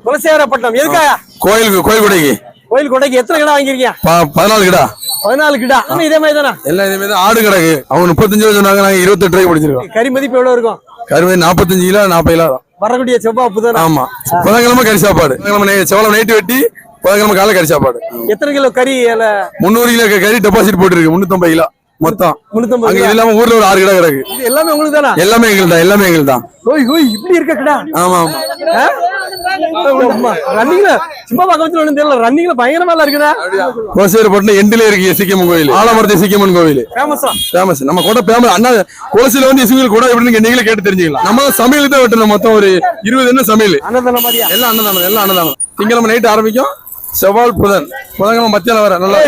குலசேகரப்பட்டினம் எதுக்காக? கோயில் கொடைக்கு. கோயில் கொடைக்கு எத்தனை கிடா வாங்கிருக்கீங்க? 14 கிடா. 14 கிடா. இதே மாதிரி தானே? எல்லாம் இதே மாதிரி ஆடு கிடக்கு. அவங்க 35 ரூபா சொன்னாங்க, நாங்க 28 ரூபாய்க்கு முடிச்சிருக்கோம். கறி மதிப்பு எவ்வளவு இருக்கும்? கறி 45 கிலோ 40 கிலோ. வரக்கூடிய செவ்வாப்பு தானே? ஆமா. புதன்கிழமை கறி சாப்பாடு. செவ்வாய் நைட்டு வெட்டி புதன்கிழமை காலை கறி சாப்பாடு. எத்தனை கிலோ கறி? 300 கிலோ கறி டெபாசிட் போட்டுருக்கு. 350 கிலோ மொத்தம். 350 இது இல்லாம ஊர்ல ஒரு 6 கிலோ கிடக்கு. இது எல்லாமே உங்களுக்கு தானா? எல்லாமே எங்களுக்கு தான். ஓய் ஓய் இப்படி இருக்க கிடா. ஆமா. ரன்னிங்ல சும்மா பக்கத்துல ஒண்ணும் தெரியல. ரன்னிங்ல பயங்கரமா இருக்குடா. குலசேகரப்பட்டினம் எண்டில இருக்கு சீக்கியம்மன் கோயில். ஆலமரத்து சீக்கியம்மன் கோயில் ஃபேமஸ். நம்ம கூட ஃபேமஸ். அண்ணா குலசில வந்து இசுவில் கூட எப்படின்னு நீங்களே கேட்டு தெரிஞ்சுக்கலாம். நம்ம சமையல் தான் வெட்டணும். மொத்தம் ஒரு 20 என்ன சமையல். அன்னதானம் மாதிரியா? எல்லாம் அன்னதானம். திங்கக்கிழமை நைட்டு ஆரம்பிக்கும். செவ்வாய் புதன்கிழமை மத்தியானம் வர. நல்லா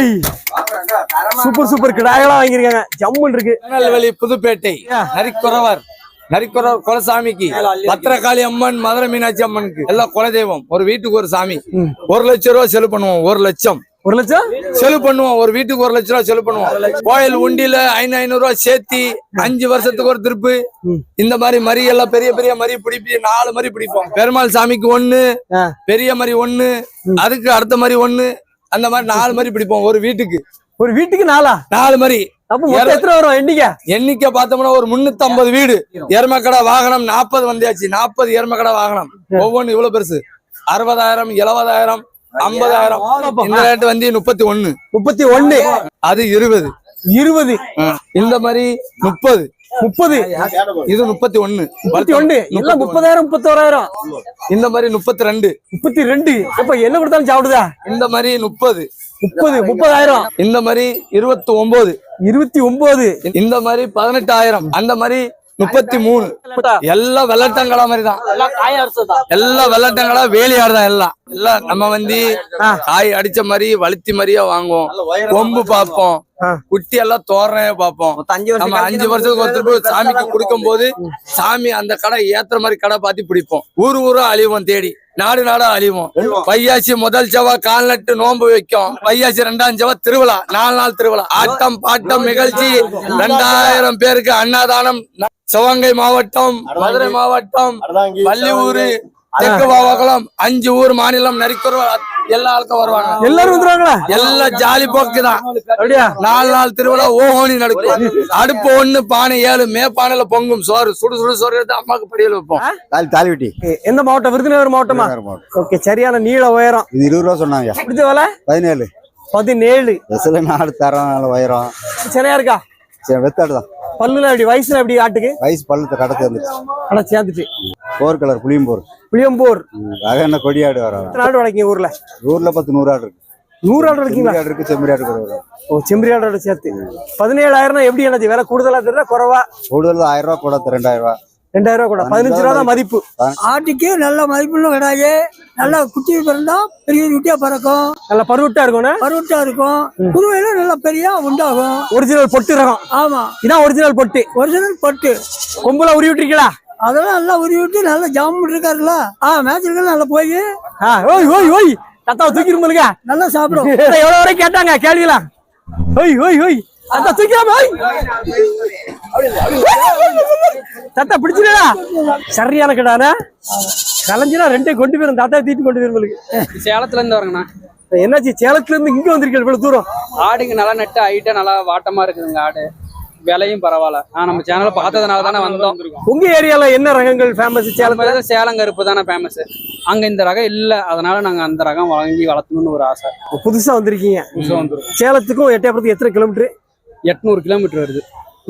சூப்பர் கிடாயெல்லாம் வாங்கிருக்காங்க. ஜம்முன் இருக்கு. திருநெல்வேலி புதுப்பேட்டை நரிக்குறவர் குலசாமிக்கு, பத்திரகாளி அம்மன், மதுரை மீனாட்சி அம்மனுக்கு எல்லாம் குலதெய்வம். ஒரு வீட்டுக்கு ஒரு சாமி. 1 லட்சம் ரூபாய் செலவு பண்ணுவோம். 1 லட்சம் செலவு பண்ணுவோம். ஒரு வீட்டுக்கு 1 லட்சம் ரூபாய் செலவு பண்ணுவோம். கோயில் உண்டியில 500 ரூபாய் சேர்த்தி 5 வருஷத்துக்கு ஒரு திருப்பு. இந்த மாதிரி மரி எல்லாம் பெரிய மரி பிடிப்பி 4 மரி பிடிப்போம். பெருமாள் சாமிக்கு 1, பெரிய மரி 1, அதுக்கு அடுத்த மரி 1, அந்த மாதிரி 4 மரி பிடிப்போம். ஒரு வீட்டுக்கு 4 மரி. எத்தனை வரும் எண்ணிக்கை பார்த்தோம்னா ஒரு 350 வீடு. எருமக்கடை வாகனம் 40 வந்தாச்சு. 40 எருமக்கடை வாகனம். ஒவ்வொன்னு இவ்வளவு பெருசு. 60,000, 70,000, 50,000. இந்த ரேட்டு வந்து 31. அது 20. இந்த மாதிரி 30. இது 31. எல்லாம் 30,000 31,000. இந்த மாதிரி 32. இப்ப என்ன கொடுத்தாலும் சாப்பிடுதா? இந்த மாதிரி 30. 30,000. இந்த மாதிரி 29. இந்த மாதிரி 18,000. அந்த மாதிரி 33. எல்லாம் வெள்ளட்டங்களா மாதிரிதான். எல்லாம் வெள்ளட்டங்களா வேலையாடு தான். எல்லாம் நம்ம வந்து காய் அடிச்ச மாதிரி வளுத்தி மாதிரியா வாங்குவோம். கொம்பு பார்ப்போம். குட்டி எல்லாம் தோரணையா பார்ப்போம். நம்ம 5 வருஷத்துக்கு ஒருத்தர் சாமிக்கு கொடுக்கும் போது சாமி அந்த கடை ஏத்துற மாதிரி கடை பார்த்து பிடிப்போம். ஊரா அழிவோம். தேடி நாடா அழிவோம். வையாசி முதல் செவ்வாய் கால்நட்டு நோன்பு வைக்கும். வையாசி 2ஆம் செவ்வாய் திருவிழா. 4 நாள் திருவிழா. ஆட்டம் பாட்டம் நிகழ்ச்சி. 2000 பேருக்கு அன்னதானம். சிவகங்கை மாவட்டம், மதுரை மாவட்டம், வள்ளியூர், தெற்கு மாவட்டம், 5 ஊர் மாநிலம் நரிக்குறவர் எல்லா ஆளுக்கும் வருவாங்க. எல்லாரும் வந்துருவாங்களா? எல்லாம் ஜாலி போக்கு தான். 4 நாள் திருவிழா ஓஹோனி நடக்கும். அடுப்பு 1, பானை 7. மேப்பானையில பொங்கும் சோறு. சுடு சோறு எடுத்து அம்மாக்கு படியல் வைப்போம். தாலிவெட்டி. எந்த மாவட்டம்? விருதுநகர் மாவட்டமா? ஓகே. சரியான நீள உயரம். இது 20 ரூபா சொன்னாங்க. பிடிச்ச வேலை 17. நாடு தரம் உயரம். சரியா இருக்கா? வெத்தாடுதான். பல்லுல எப்படி? வயசுல எப்படி? ஆட்டுக்கு வயசு பல்லு கடை சேர்ந்துட்டு. 4 கலர் புளியம்போர். என்ன கொடியாடு வரும். நாடு வளர்க்கீங்க ஊர்ல? 100 ஆடு இருக்கு. 100 ஆடு இருக்கீங்களா? இருக்கு. செம்மறி ஆடு வரும். ஓ, செம்மறி ஆடோட சேர்த்து 17,000. எப்படி என்னது விலை? கூடுதலா தெரியல குறைவா? கூடுதல் 1000 ரூபா கூட. 2000 ரூபா கூட. 15 ரூபா தான் மதிப்பு. ஆட்டுக்கு நல்ல மதிப்புள்ள கிடையாது. நல்லா குட்டி பிறந்தா பெரிய குட்டியா பறக்கும். நல்ல பருவட்டா இருக்கும். குருவையில நல்லா பெரிய உண்டாகும். ஒரிஜினல் பொட்டு ரகம். ஆமா, இதான் ஒரிஜினல் பொட்டு. கொம்புல உருவி விட்டுருக்கீங்களா? அதெல்லாம் நல்லா உருவி விட்டு நல்லா ஜாமு இருக்காருல்ல. மேட்சிருக்க நல்லா போய் ஓய் தத்தாவை தூக்கிருங்க. நல்லா சாப்பிடும். எவ்வளவு வரை கேட்டாங்க கேள்விங்களா? தத்தா தூக்கிடாம தத்தா பிடிச்சிடா. சரியான கிடானா கலைஞ்சினா 2 கொண்டு போயிரும். தாத்தா தீட்டு கொண்டு போயிரும். சேலத்துல இருந்து வரங்கண்ணா. என்னாச்சு? சேலத்துல இருந்து இங்க வந்திருக்கீங்க இவ்வளவு தூரம்? ஆடுங்க நல்லா நட்டு ஹைட்டா நல்லா வாட்டமா இருக்குதுங்க. ஆடு விலையும் பரவாயில்ல. நம்ம சேனலை பார்த்ததுனால தானே வந்தோம். உங்க ஏரியால என்ன ரகங்கள் ஃபேமஸ்? சேலம் கருப்பு தானே ஃபேமஸ். அங்க இந்த ரகம் இல்ல, அதனால நாங்க அந்த ரகம் வாங்கி வளர்த்தணும்னு ஒரு ஆசை. புதுசா வந்திருக்கீங்க. சேலத்துக்கும் எட்டயபுரத்துக்கு எத்தனை கிலோமீட்டர்? 800 கிலோமீட்டர் வருது.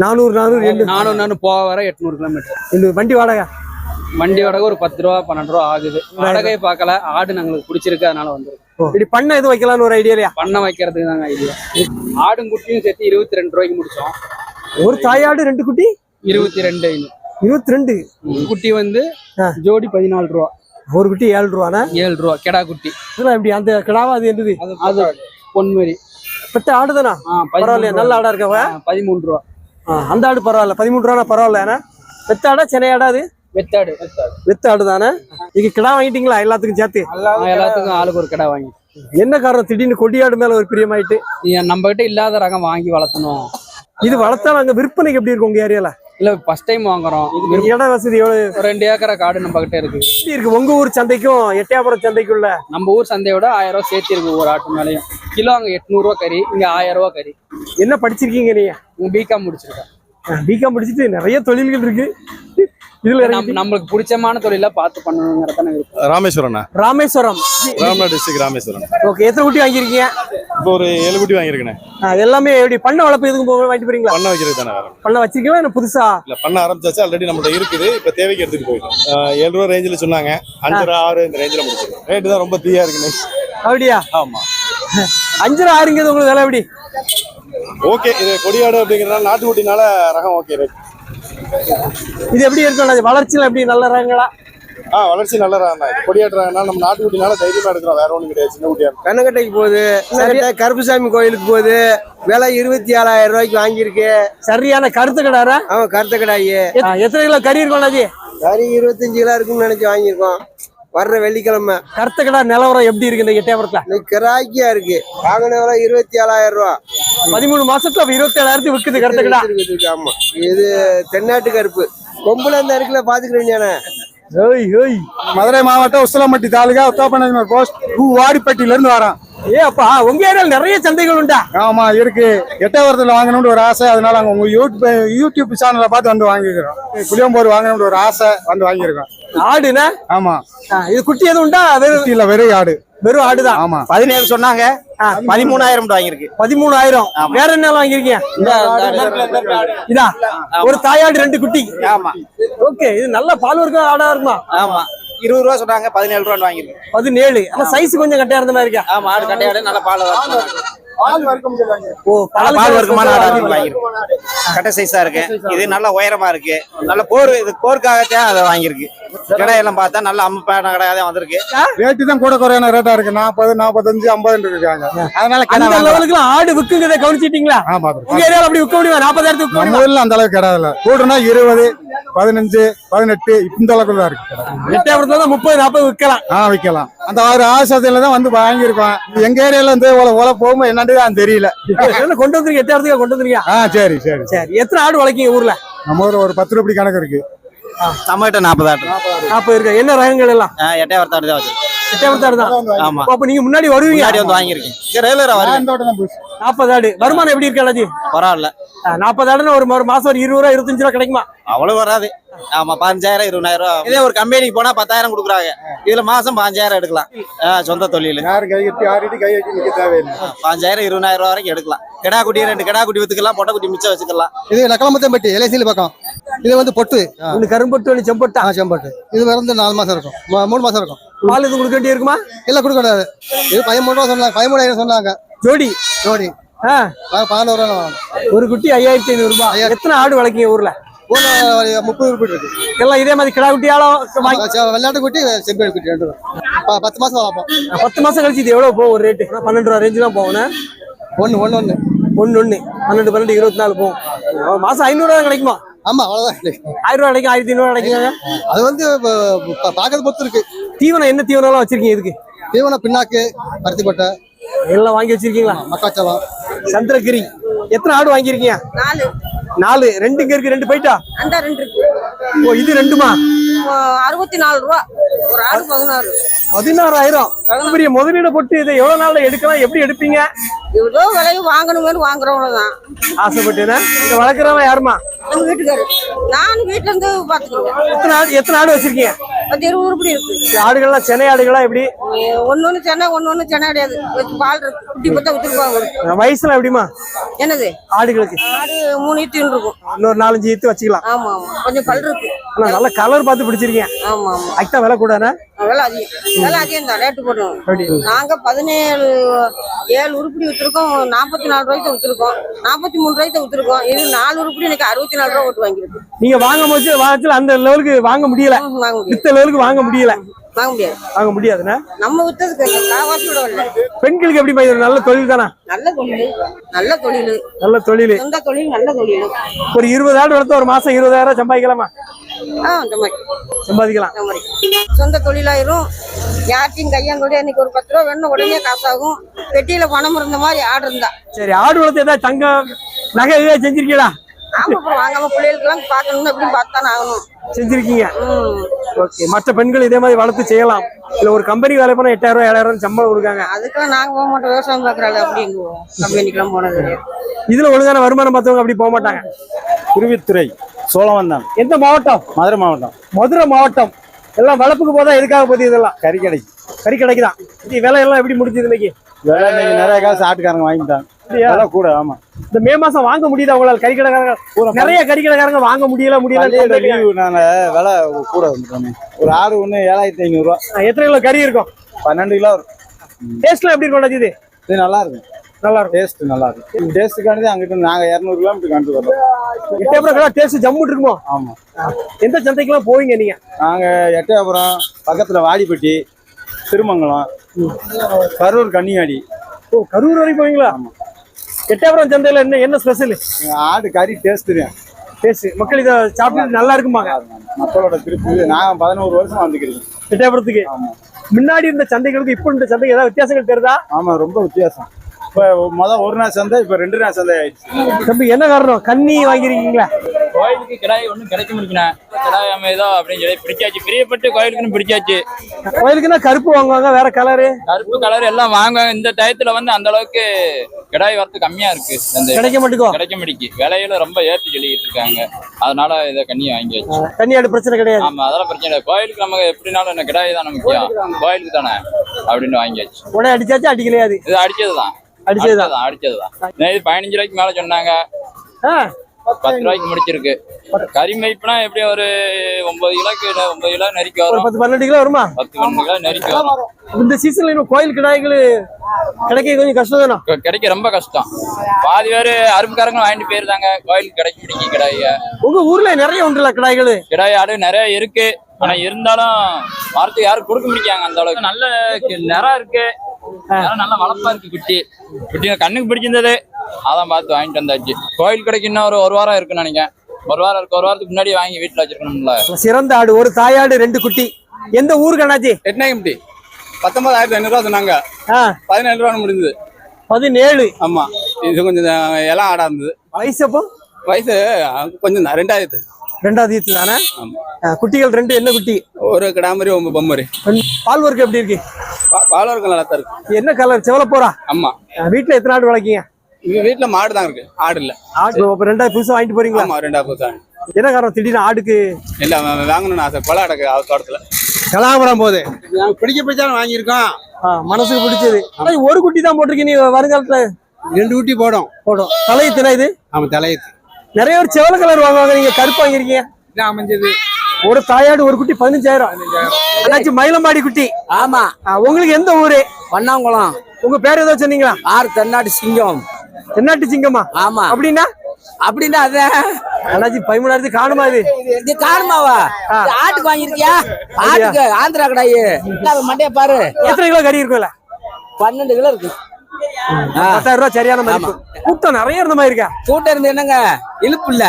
400 போக வர 800 கிலோமீட்டர். இந்த வண்டி வாடகை ஒரு 10 ரூபா 12 ரூபா ஆகுது. வாடகையை பார்க்கல. ஆடு நாங்களுக்கு பிடிச்சிருக்கு, அதனால வந்துருக்கு. இப்படி பண்ண எதுவும் வைக்கலாம்னு ஒரு ஐடியா? பண்ண வைக்கிறதுக்கு தாங்க ஐடியா. ஆடும் குட்டியும் சேர்த்து 22 ரூபாய்க்கு முடிச்சோம். ஒரு தாயாடு 2 குட்டி 22. குட்டி வந்து ஜோடி 14 ரூபா. ஒரு குட்டி 7 ரூபானா? 7 ரூபா கிடா குட்டி. எப்படி அந்த கிடாவா? அது என்னது? அது பொன்மரி பெட்ட ஆடுதானா? பரவாயில்லையா? நல்ல ஆடா இருக்கவ? 13 ரூபா. அந்த ஆடு பரவாயில்ல. 13 ரூபா பரவாயில்ல. வெத்தாடா சென்னையாடா? அது வெத்தாடு தானே. நீங்க கிடா வாங்கிட்டீங்களா எல்லாத்துக்கும் சேர்த்து? எல்லாத்துக்கும் ஆளுக்கு ஒரு கிடா வாங்கி. என்ன காரணம் திடீர்னு கொடியாடு மேல ஒரு பிரியமாயிட்டு? நம்ம கிட்ட இல்லாத ரகம் வாங்கி வளர்த்தணும். இது வளர்த்தா அங்க விற்பனைக்கு எப்படி இருக்கும் உங்க ஏரியால? இல்ல ஃபர்ஸ்ட் டைம் வாங்குறோம். இது இட வசதி எவ்வளவு ஒரு 2 ஏக்கரை காடு நம்ம கிட்ட இருக்கு. எப்படி இருக்கு உங்க ஊர் சந்தைக்கும் எட்டயபுரம் சந்தைக்குள்ள? நம்ம ஊர் சந்தையோட 1000 ரூபாய் சேர்த்து இருக்கு ஒரு ஆட்டு மேலையும். கிலோ அங்க 800 ரூபாய் கறி, இங்க 1000 ரூபாய் கறி. என்ன படிச்சிருக்கீங்க நீங்க? பிகாம் முடிச்சிருக்கேன். பிகாம் படிச்சுட்டு நிறைய தொழில்கள் இருக்கு. இதுல நம்மளுக்கு பிடிச்சமான தொழில பார்த்து பண்ணணுங்கிறதான இருக்கு. ராமேஸ்வரம் ராமேஸ்வரம் ராமநாடு டிஸ்ட்ரிக்ட் ராமேஸ்வரம். ஓகே, எத்தனை குட்டி வாங்கியிருக்கீங்க? இப்போ ஒரு 7 குட்டி வாங்கியிருக்கேன். எல்லாமே எப்படி பண்ண வளர்ப்பு எதுக்கும் வாங்கிட்டு போறீங்களா? பண்ண வைக்கிறது தானே. பண்ண வச்சிருக்கீங்களா என்ன புதுசா? இல்ல பண்ண ஆரம்பிச்சாச்சு, ஆல்ரெடி நம்மகிட்ட இருக்குது. இப்ப தேவைக்கு எடுத்துட்டு போயிடும். 7 ரூபா ரேஞ்சில் சொன்னாங்க, 5 ரூபா 6 இந்த ரேஞ்சில் முடிச்சிடும். ரேட்டு தான் ரொம்ப தீயா இருக்கு. அப்படியா? ஆமா. 5 ரூபா 6ங்கிறது உங்களுக்கு விலை எப்படி? ஓகே, இது கொடியாடு அப்படிங்கிறதுனால நாட்டுக்குட்டினால ரகம் ஓகே ரேட். இது எப்படி இருக்கும் வளர்ச்சியில எப்படி நல்ல ரகங்களா? வளர்ச்சி நல்ல ரகம் தான். கொடியாடுறாங்கன்னா நம்ம நாட்டுக்குட்டினால தைரியமா எடுக்கிறோம், வேற ஒண்ணும் கிடையாது. சின்ன குட்டியா கண்ணக்கட்டைக்கு போகுது, கருப்புசாமி கோயிலுக்கு போகுது, விலை 27,000 ரூபாய்க்கு வாங்கியிருக்கு. சரியான கருத்து கடாரா? அவன் கருத்த கடாயி எத்தனை கிலோ கறி இருக்கும்? கறி 25 கிலோ இருக்குன்னு நினைச்சு வாங்கியிருக்கோம். வர்ற வெள்ளிக்கிழமை. கருத்த கடா நிலவரம் எப்படி இருக்கு இந்த எட்டயபுரத்துல? கிராக்கியா இருக்கு. வாங்கின விலை 27,000 ரூபா. 13 மாசத்துல 27,000 விக்குது கருத்த கடா. ஆமா, இது தென்னாட்டு கருப்பு. கொம்புல இந்த இருக்குல்ல பாத்துக்கிறேன். மதுரை மாவட்டம் உசிலம்பட்டி தாலுகா உத்தாப்பநகர் போஸ்ட் வாடிப்பட்டியில இருந்து வரோம். அப்பா உங்க ஏரியால நிறைய சந்தைகள் உண்டா? ஆமா இருக்கு. எட்டயபுரத்துல வாங்கணும்னு ஒரு ஆசை, அதனால அங்க உங்க யூடியூப் சேனலை பார்த்து வந்து வாங்கிக்கிறோம். புளியம்போர் வாங்கணும்னு ஒரு ஆசை, வந்து வாங்கியிருக்கோம். ஆடுனா? ஆமா. இது குட்டி எதுவும் உண்டா? வெறும் இல்ல, வெறும் ஆடு. வெறும் ஆடுதான். ஆமா. 17 சொன்னாங்க, 13,000 வாங்கியிருக்கு. 13,000. வேற என்ன வாங்கிருக்கீங்க? இதா ஒரு தாயாடு 2 குட்டி. ஆமா. ஓகே, இது நல்ல பால் வர்க்க ஆடா இருக்குமா? ஆமா. 20 ரூபா சொன்னாங்க, 17 ரூபா வாங்கிருக்கு. 17. ஆனா சைஸ் கொஞ்சம் கட்டையா இருந்த மாதிரி இருக்கா? ஆமா, ஆடு கட்டையாடு நல்ல பால் வர்க்கம். பால் வர்க்கமான ஆடு வாங்கிருக்கு. கட்டை சைஸா இருக்கு. இது நல்ல உயரமா இருக்கு. நல்ல போருக்காகத்தான் அதை வாங்கியிருக்கு. கடையெல்லாம் பார்த்தா நல்ல அம்மப்பான கடையாதான் வந்திருக்கு. ரேட்டு தான் கூட குறையான ரேட்டா இருக்கு. 40, 45, 50 இருக்காங்க. அதனால அந்த லெவலுக்கு ஆடு விக்குங்கறத கவனிச்சிட்டீங்களா? உங்க ஏரியால அப்படி விக்க முடியுமா? 40,000 விக்க முடியுமா? முதல்ல அந்த அளவுக்கு கிடையாது. கூடுனா 20, 15, 18 இந்த அளவுக்கு தான் இருக்கு. எட்டயபுரத்துல 30, 40 விக்கலாம். விக்கலாம். அந்த ஒரு ஆசையில தான் வந்து வாங்கியிருக்கோம். எங்க ஏரியால இருந்து போகும்போது என்னன்னு தெரியல. கொண்டு வந்துருக்கீங்க, எட்டயபுரத்துக்கு கொண்டு வந்துருக்கீங்க. சரி சரி சரி. எத்தனை ஆடு வளர்க்கீங்க ஊர்ல? நம்ம ஊர்ல ஒரு 10 ரூபாய் கணக்கு இருக்கு. நம்ம கிட்ட 40 ஆடு. 40 இருக்கு. என்ன ரகங்கள் எல்லாம்? எட்டயபுரத்து ஆடு தான் வச்சு. எட்டயபுரத்து தான். ஆமா. அப்ப நீங்க முன்னாடி வருவீங்க? வந்து வாங்கியிருக்கேன். ரெகுலரா வருவேன். 40 ஆடு. வருமானம் எப்படி இருக்கு அண்ணாஜி? பரவாயில்ல. 40 ஆடுன்னு ஒரு மாசம் ஒரு 20 ரூபா 25 ரூபா கிடைக்குமா? அவ்வளவு வராது. ஆமா, 15,000, 20,000 ரூபா. இதே ஒரு கம்பெனிக்கு போனா 10,000 கொடுக்குறாங்க. இதுல மாசம் 5,000 எடுக்கலாம். சொந்த தொழில். யாரும் கை கட்டி ஆடிட்டு கை கட்டி நிக்க தேவையில்லை. 5,000, 20,000 ரூபா வரைக்கும் எடுக்கலாம். கிடா குட்டி 2 கிடா குட்டி வித்துக்கலாம், பொட்டை குட்டி மிச்சம் வச்சுக்கலாம். இது நக்கலமத்தம்பட்டி எல்ஐசியில் பக்கம். இது வந்து பொட்டு. ஒன்னு கரும்பொட்டு, ஒன்னு செம்பொட்டா. செம்பொட்டு. இது வந்து 4 மாசம் இருக்கும், 3 மாசம் இருக்கும். பால் இது கொடுக்க வேண்டிய இருக்குமா? இல்ல கொடுக்க கூடாது. இது 13 ரூபா சொன்னாங்க, 13,000 சொன்னாங்க. ஜோடி. 14 ரூபா வாங்கணும். ஒரு குட்டி 5,500 ரூபாய். எத்தனை ஆடு வளர்க்கீங்க ஊர்ல? 30 ரூபாய் இருக்கு. எல்லாம் இதே மாதிரி கிடா குட்டியாலும் வெள்ளாட்டு குட்டி, செம்பேடு குட்டி 2 ரூபா. 10 மாசம் வளர்ப்போம். 10 மாசம் கழிச்சு இது எவ்வளவு போகும்? ஒரு ரேட்டு 12 ரூபா ரேஞ்சு தான் போகணும். 1 12 12 24 போகும். மாசம் 500 ரூபா கிடைக்குமா? ஆமா, அவ்வளவுதான். 1000 ரூபா கிடைக்கும், 1500 ரூபா கிடைக்குங்க. அது வந்து பாக்கிறது பொறுத்து இருக்கு. தீவனம் என்ன தீவனம் வச்சிருக்கீங்க இதுக்கு? தீவனம் பின்னாக்கு, பருத்தி கொட்டை எல்லாம் வாங்கி வச்சிருக்கீங்களா? மக்காச்சோளம், சந்திரகிரி. எத்தனை ஆடு வாங்கியிருக்கீங்க? 4. 2 இங்க இருக்கு, 2 போயிட்டா? அந்த 2 இருக்கு. ஓ, இது 2மா? 64 ரூபா. ஒரு ஆடு 16. 16,000. பெரிய முதலீடு போட்டு இதை எவ்வளவு நாள்ல எடுக்கலாம்? எப்படி எடுப்பீங்க? எவ்வளோ விலையும் வாங்கணும்னு வாங்குறவங்களதான் ஆசைப்பட்டுனா. இங்க வளர்க்குறவன் யாருமா? நம்ம வீட்டுக்காரு. நான் வீட்டுல இருந்து பாத்துக்கிறேன். எத்தனை ஆடு வச்சிருக்கீங்க? 20 உருப்படி இருக்கு. ஆடுகள்லாம் சென்னை ஆடுகளா எப்படி? ஒன்னொன்னு சென்னை, ஒன்னொன்னு சென்னை கிடையாது. பால் இருக்கு. குட்டி பத்தா வித்துருப்பாங்க. வயசுல எப்படிமா என்னது ஆடுகளுக்கு? ஆடு 3 ஈத்து இருக்கும். இன்னொரு 4-5 ஈத்து வச்சுக்கலாம். ஆமா ஆமா, கொஞ்சம் பல் இருக்கு. ஆனா நல்ல கலர் பார்த்து பிடிச்சிருக்கீங்க. ஆமா ஆமா. அதுதான் விலை கூடனா? விலை அதிகம் தான். ரேட்டு போடுறோம். நாங்க 17 உருப்படி வித்துருக்கோம். 44 ரூபாய்க்கு வித்துருக்கோம். 43 ரூபாய்க்கு வித்துருக்கோம். இது 4 உருப்படி எனக்கு 64 ரூபா போட்டு வாங்கிருக்கு. நீங்க வாங்கல அந்த லெவலுக்கு வாங்க முடியல. வாங்க முடியாது. வித்த லெவலுக்கு வாங்க முடியல. வாங்க முடியாதுன்னா நம்ம வித்ததுக்கு காவாசியோட இல்ல. பெண்களுக்கு எப்படி பையன்? நல்ல தொழில் தானா? நல்ல தொழில். நல்ல தொழில். சொந்த தொழில், நல்ல தொழில். ஒரு 20 ஆடு வளர்த்து ஒரு மாசம் 20,000 சம்பாதிக்கலாமா? அந்த மாதிரி சம்பாதிக்கலாம். சொந்த தொழிலாயிரும். யார்ட்டையும் கையாண்டோட இன்னைக்கு ஒரு 10 ரூபா வேணும், உடனே காசாகும். பெட்டியில பணம் இருந்த மாதிரி ஆடு இருந்தா. சரி, ஆடு வளர்த்து ஏதாவது தங்கம் நகை ஏதாவது செஞ்சிருக்கீங்களா? ஆமா அப்புறம் வாங்காம பிள்ளைகளுக்கு எல்லாம் பாக்கணும்னு எப்படியும் பார்த்தானே ஆகணும். செஞ்சிருக்கீங்க. ம். ஓகே. மற்ற பெண்கள் இதே மாதிரி வளர்த்து செய்யலாம். இல்ல ஒரு கம்பெனி வேலை பண்ணா 8000 ரூபாய் 7000 ரூபாய் சம்பளம் கொடுக்காங்க. அதுக்கெல்லாம் நாங்க போக மாட்டோம், விவசாயம் பாக்குறாள் அப்படிங்குவோம். கம்பெனிக்கெல்லாம் போனது கிடையாது. இதுல ஒழுங்கான வருமானம் பார்த்தவங்க அப்படி போக மாட்டாங்க. குருவித்துறை சோழவந்தான் எந்த மாவட்டம்? மதுரை மாவட்டம். மதுரை மாவட்டம். எல்லாம் வளர்ப்புக்கு போதா எதுக்காக போகுது இதெல்லாம்? கறி கடைக்கு. கறி கடைக்கு தான். இது விலை எல்லாம் எப்படி முடிஞ்சது இன்னைக்கு? விலை இன்னைக்கு நிறைய காசு ஆட்டுக்காரங்க வாங்கிட்டாங்க. அப்படியா? விலை கூட. ஆமா. இந்த மே மாசம் வாங்க முடியுதா உங்களால? கறி கடைக்காரங்க நிறைய கறி கடைக்காரங்க வாங்க முடியல பள்ளியோட லீவுனால விலை கூட வந்துட்டோமே. ஒரு ஆடு ஒண்ணு 7500 ரூபா. எத்தனை கிலோ கறி இருக்கும்? 12 கிலோ வரும். டேஸ்ட்லாம் எப்படி இருக்கும் இது? இது நல்லா இருக்கும். நல்லா இருக்கும். டேஸ்ட் நல்லா இருக்கும். டேஸ்ட்டுக்கானது அங்கிட்டு நாங்க 200 கிலோமீட்டர் கண்டு வரோம். எட்டயபுரம் டேஸ்ட் ஜம்முட்டு இருக்குமோ? ஆமா. எந்த சந்தைக்கெல்லாம் போவீங்க நீங்க? நாங்க எட்டயபுரம் பக்கத்துல வாடிப்பட்டி, திருமங்கலம், கரூர், கன்னியாடி. ஓ, கரூர் வரைக்கும் போவீங்களா? ஆமா. எட்டயபுரம் சந்தையில என்ன ஸ்பெஷல்? ஆடு கறி டேஸ்ட் தான். டேஸ்ட் மக்கள் இதை சாப்பிட்டு நல்லா இருக்குமாங்க. மக்களோட திருப்தி. நான் 11 வருஷமா வந்துக்கிறேன் எட்டயபுரத்துக்கு. ஆமா. முன்னாடி இருந்த சந்தைகளுக்கு இப்போ இந்த சந்தைக்கு ஏதாவது வித்தியாசங்கள் தெரியுதா? ஆமா, ரொம்ப வித்தியாசம். இப்ப ஒரு நாள் சந்தை, இப்ப 2 நாள் சந்தை ஆயிடுச்சு. தம்பி என்ன காரணம்? கன்னி வாங்கிருக்கீங்களா? கோயிலுக்கு கிடாய் ஒன்றும் கிடைக்க முடியுங்கண்ணா. கிடாய் அமைதோ அப்படின்னு சொல்லி பிடிச்சாச்சு, பிரியப்பட்டு கோயிலுக்குன்னு பிடிச்சாச்சு. கோயிலுக்குன்னா கருப்பு வாங்குவாங்க, வேற கலரு கருப்பு கலர் எல்லாம் வாங்குவாங்க. இந்த டயத்துல வந்து அந்த அளவுக்கு கிடாய் வரத்து கம்மியா இருக்கு. கிடைக்க மாட்டேங்கோ. கிடைக்க மாட்டேங்கி விலையில ரொம்ப ஏற்றி சொல்லிட்டு இருக்காங்க. அதனால இதை கண்ணி வாங்கியாச்சு. கன்னியாடு பிரச்சனை கிடையாது. ஆமா, அதெல்லாம் பிரச்சனை இல்லை. கோயிலுக்கு நமக்கு எப்படினாலும் என்ன கிடாய் தான் முக்கியம், கோயிலுக்கு தானே அப்படின்னு வாங்கியாச்சு. உடனே அடிச்சாச்சு அடிக்கலையாது? இது அடிச்சதுதான். இது 15 ரூபாய்க்கு மேல சொன்னாங்க. 10 ரூபாய்க்கு முடிச்சிருக்கு. கறி மைப்புனா எப்படி ஒரு 9 கிலோ நெருக்கி வரும். 10-12 கிலோ வருமா? 10-12 கிலோ நெருக்கி வரும். இந்த சீசன்ல இன்னும் கோயில் கிடாய்கள் கிடைக்க கொஞ்சம் கஷ்டம் தானே? கிடைக்க ரொம்ப கஷ்டம். பாதி பேரு அருப்புக்காரங்க வாங்கிட்டு போயிருந்தாங்க. கோயிலுக்கு கிடைக்க முடியும் கிடாய. உங்க ஊர்ல நிறைய உண்டுல கிடாய்கள்? கிடாய் ஆடு நிறைய இருக்கு. ஆனா இருந்தாலும் வாரத்துக்கு யாரும் கொடுக்க முடியாங்க. அந்த அளவுக்கு நல்ல நிறம் இருக்கு. நல்லா வளர்ப்பா இருக்கு. குட்டி கண்ணுக்கு பிடிச்சிருந்தது, அதான் பார்த்து வாங்கிட்டு வந்தாச்சு. கோயில் கடைக்கு இன்னும் ஒரு வாரம் இருக்குன்னு நினைக்கிறேன். ஒரு வாரம் இருக்கு. ஒரு வாரத்துக்கு முன்னாடி வாங்கி வீட்டுல வச்சிருக்கணும்ல. சிறந்த ஆடு, ஒரு தாயாடு 2 குட்டி. எந்த ஊருக்கு அண்ணாச்சி? எட்டநாயகம்பட்டி. 19,500 ரூபா சொன்னாங்க. 17 ரூபா முடிஞ்சது. 17. ஆமா. இது கொஞ்சம் எல்லாம் ஆடா இருந்தது. வயசு அப்போ? வயசு கொஞ்சம் 2000. 2வது ஈத்து தானே? குட்டிகள் 2. என்ன குட்டி? ஒரு கிடாமரி, ஒரு பொம்மரி. பால் ஒர்க் எப்படி இருக்கு? பால் ஒர்க்கு நல்லா தான் இருக்கு. என்ன கலர்? செவலப்போரா? ஆமா. வீட்டுல எத்தனை ஆடு வளர்க்கீங்க? வீட்டுல மாடு தான் இருக்கு, ஆடு இல்ல. ஆடு 2வது புதுசா வாங்கிட்டு போறீங்களா? ஆமா, 2வது புதுசா. என்ன காரணம் திடீர்னு ஆடுக்கு? இல்ல வாங்கணும்னு ஆசை. கொலை அடக்கு தோட்டத்துல கலாபுரம் போகுது. பிடிச்சாலும் வாங்கியிருக்கோம். மனசுக்கு பிடிச்சது. ஒரு குட்டி தான் போட்டிருக்கீங்க. நீ வருங்காலத்துல 2 குட்டி போடும். தலையத்துனா இது? ஆமா, தலையத்து. நிறைய பேர் செவல கலர் வாங்குவாங்க, நீங்க கருப்பு வாங்கிருக்கீங்க. அமைஞ்சது. ஒரு தாயாடு ஒரு குட்டி 15,000. அண்ணாச்சி மயிலம்பாடி குட்டி. ஆமா. உங்களுக்கு எந்த ஊரு? வண்ணாங்குளம். உங்க பேர் ஏதோ சொன்னீங்களா? தென்னாட்டு சிங்கம். தென்னாட்டு சிங்கமா? ஆமா. அப்படின்னா அதான் அண்ணாச்சி 13,000 காணுமா? இது காணுமாவா? ஆட்டுக்கு வாங்கிருக்கியா? ஆட்டுக்கு ஆந்திரா கடாயி மண்டைய பாரு. எத்தனை கிலோ கறி இருக்கும்ல? 12 கிலோ இருக்கு. 10,000 ரூபாய் சரியான மதிப்பு. கூட்டம் நிறைய இருந்த மாதிரி இருக்கா? கூட்டம் இருந்து என்னங்க இழுப்பு இல்ல.